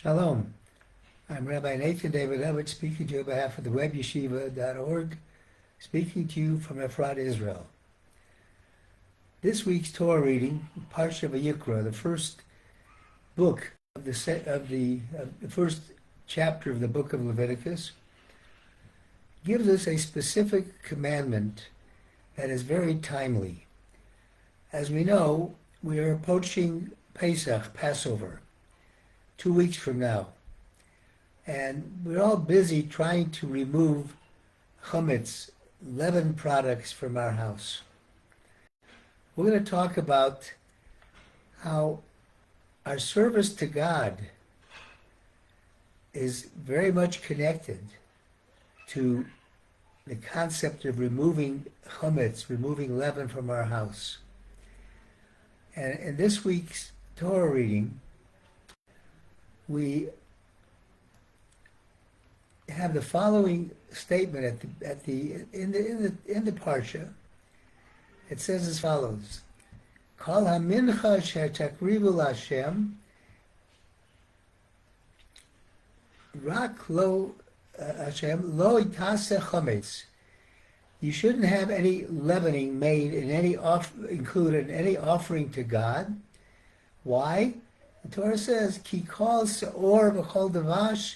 Shalom. I'm Rabbi Nathan Davidovich speaking to you on behalf of the webyeshiva.org, speaking to you from Efrat, Israel. This week's Torah reading, Parsha Vayikra, the first book of the first chapter of the book of Leviticus, gives us a specific commandment that is very timely. As we know, we are approaching Pesach, Passover, 2 weeks from now. And we're all busy trying to remove chametz, leaven products from our house. We're going to talk about how our service to God is very much connected to the concept of removing chametz, removing leaven from our house. And in this week's Torah reading, we have the following statement in the parsha. It says as follows: Kol hamincha shetakrivu l'Hashem rak lo Hashem lo itase chametz. You shouldn't have any leavening made in included in any offering to God. Why? The Torah says, Ki kol se'or v'chol devash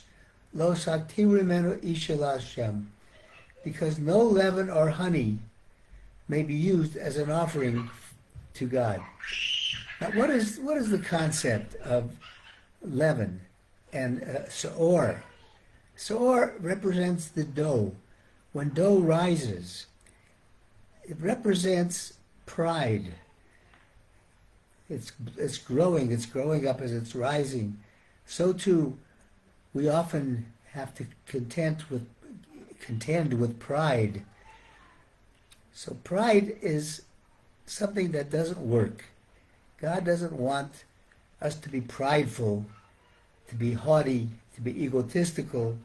lo saktim rimenu isha l'Hashem, because no leaven or honey may be used as an offering to God. Now, what is the concept of leaven and se'or? Se'or represents the dough. When dough rises, it represents pride. It's growing up as it's rising. So too, we often have to contend with pride. So pride is something that doesn't work. God doesn't want us to be prideful, to be haughty, to be egotistical.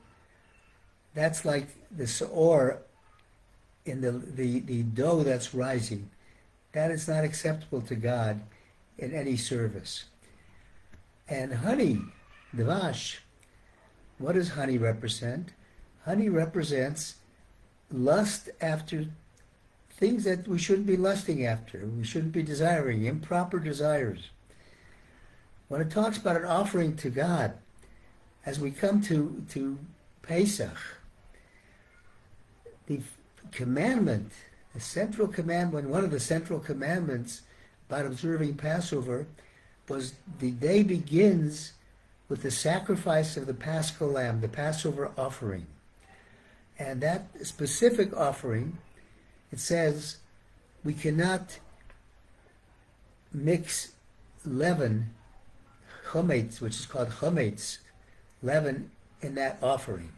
That's like the se'or in the dough that's rising. That is not acceptable to God in any service. And honey, devash, what does honey represent? Honey represents lust after things that we shouldn't be lusting after, we shouldn't be desiring, improper desires. When it talks about an offering to God, as we come to Pesach, the commandment, the central commandment, one of the central commandments about observing Passover was the day begins with the sacrifice of the Paschal Lamb, the Passover offering. And that specific offering, it says we cannot mix leaven, chametz, which is called chametz, leaven, in that offering.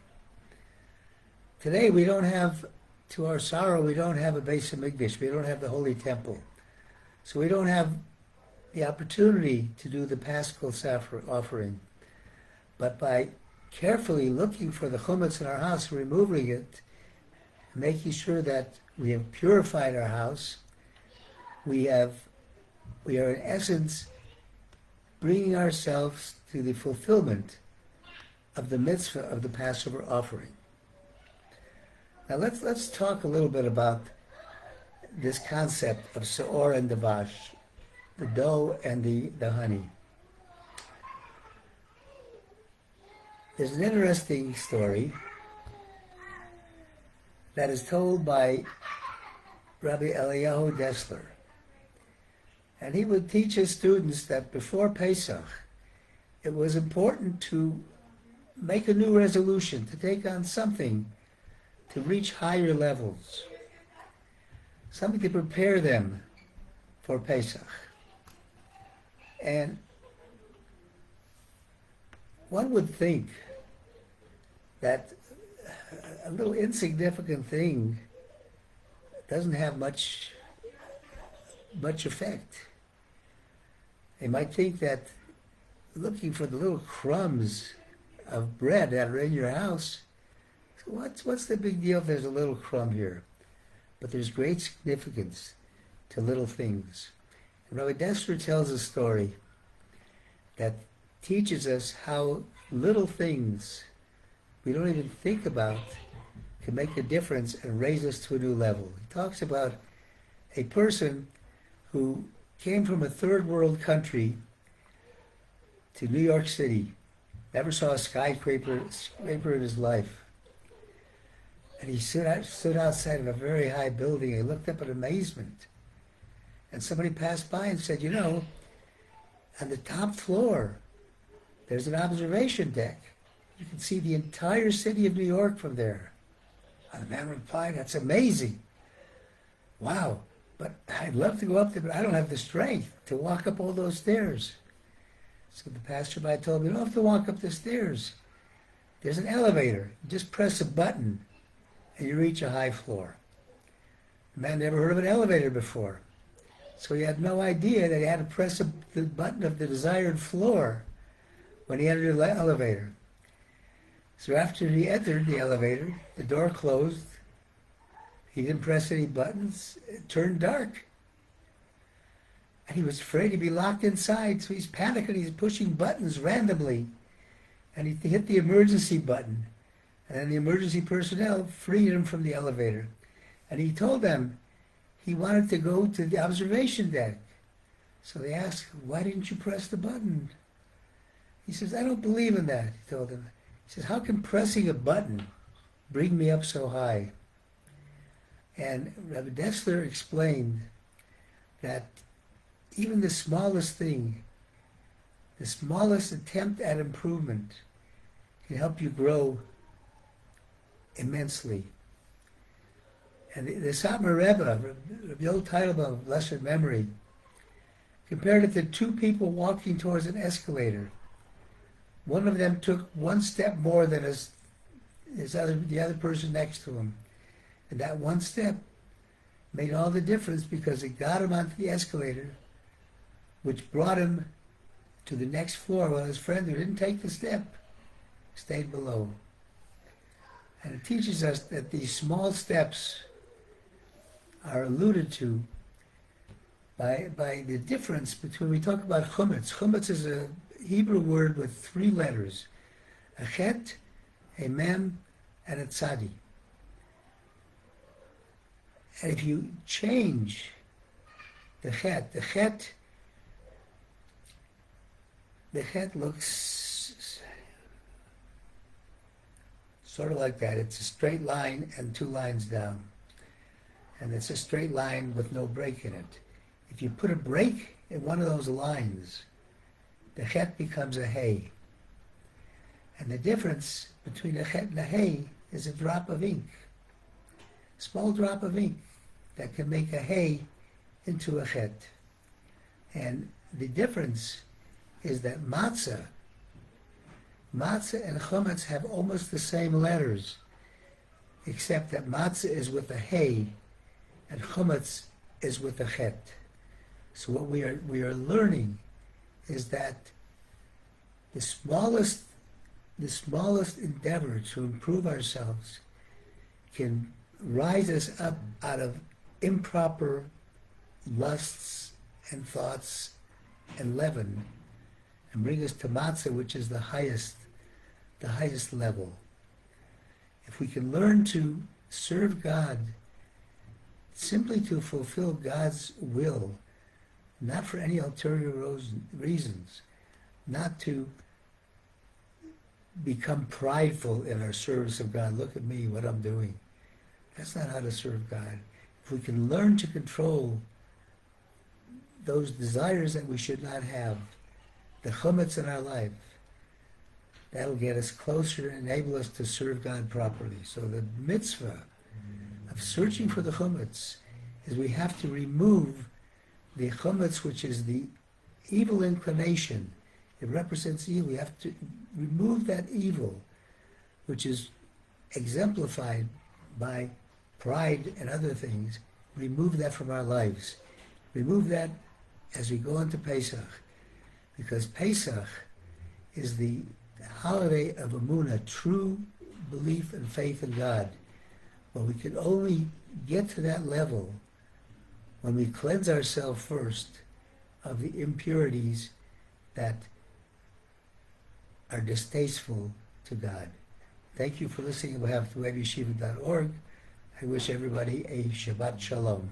Today we don't have, to our sorrow, we don't have a Beis HaMikdash, we don't have the Holy Temple. So we don't have the opportunity to do the Paschal offering. But by carefully looking for the chametz in our house, removing it, making sure that we have purified our house, we are in essence bringing ourselves to the fulfillment of the mitzvah of the Passover offering. Now let's talk a little bit about this concept of se'or and devash, the dough and the honey. There's an interesting story that is told by Rabbi Eliyahu Dessler. And he would teach his students that before Pesach, it was important to make a new resolution, to take on something, to reach higher levels, something to prepare them for Pesach. And one would think that a little insignificant thing doesn't have much effect. They might think that looking for the little crumbs of bread that are in your house, what's the big deal if there's a little crumb here? But there's great significance to little things. And Rabbi Dessler tells a story that teaches us how little things we don't even think about can make a difference and raise us to a new level. He talks about a person who came from a third world country to New York City, never saw a skyscraper in his life. And he stood outside of a very high building. He looked up in amazement. And somebody passed by and said, on the top floor, there's an observation deck. You can see the entire city of New York from there. And the man replied, that's amazing. Wow, but I'd love to go up there, but I don't have the strength to walk up all those stairs. So the passerby told me, you don't have to walk up the stairs. There's an elevator. You just press a button and you reach a high floor. The man never heard of an elevator before. So he had no idea that he had to press the button of the desired floor when he entered the elevator. So after he entered the elevator, the door closed. He didn't press any buttons. It turned dark. And he was afraid to be locked inside, so he's panicking. He's pushing buttons randomly. And he hit the emergency button. And then the emergency personnel freed him from the elevator. And he told them he wanted to go to the observation deck. So they asked, why didn't you press the button? He says, I don't believe in that, he told them. He says, how can pressing a button bring me up so high? And Rabbi Dessler explained that even the smallest thing, the smallest attempt at improvement can help you grow immensely. And the Satmar Rebbe, Rabbi Old Teitelbaum of blessed memory, compared it to two people walking towards an escalator. One of them took one step more than the other person next to him. And that one step made all the difference because it got him onto the escalator, which brought him to the next floor, while his friend who didn't take the step stayed below. And it teaches us that these small steps are alluded to by the difference between, we talk about chametz. Chametz is a Hebrew word with three letters, a chet, a mem, and a tzadi. And if you change the chet looks sort of like that. It's a straight line and two lines down. And it's a straight line with no break in it. If you put a break in one of those lines, the chet becomes a hay. And the difference between a chet and a hay is a drop of ink. A small drop of ink that can make a hay into a chet. And the difference is that matzah and chametz have almost the same letters, except that matzah is with a hay and chametz is with a chet. So what we are learning is that the smallest endeavor to improve ourselves can rise us up out of improper lusts and thoughts and leaven and bring us to matzah, which is the highest level. If we can learn to serve God simply to fulfill God's will, not for any ulterior reasons, not to become prideful in our service of God. Look at me, what I'm doing. That's not how to serve God. If we can learn to control those desires that we should not have, the chametz in our life, that'll get us closer and enable us to serve God properly. So the mitzvah of searching for the chametz is we have to remove the chametz, which is the evil inclination. It represents evil. We have to remove that evil, which is exemplified by pride and other things. Remove that from our lives. Remove that as we go into Pesach, because Pesach is the holiday of Emunah, true belief and faith in God. But we can only get to that level when we cleanse ourselves first of the impurities that are distasteful to God. Thank you for listening on behalf of RebbeYeshiva.org. I wish everybody a Shabbat Shalom.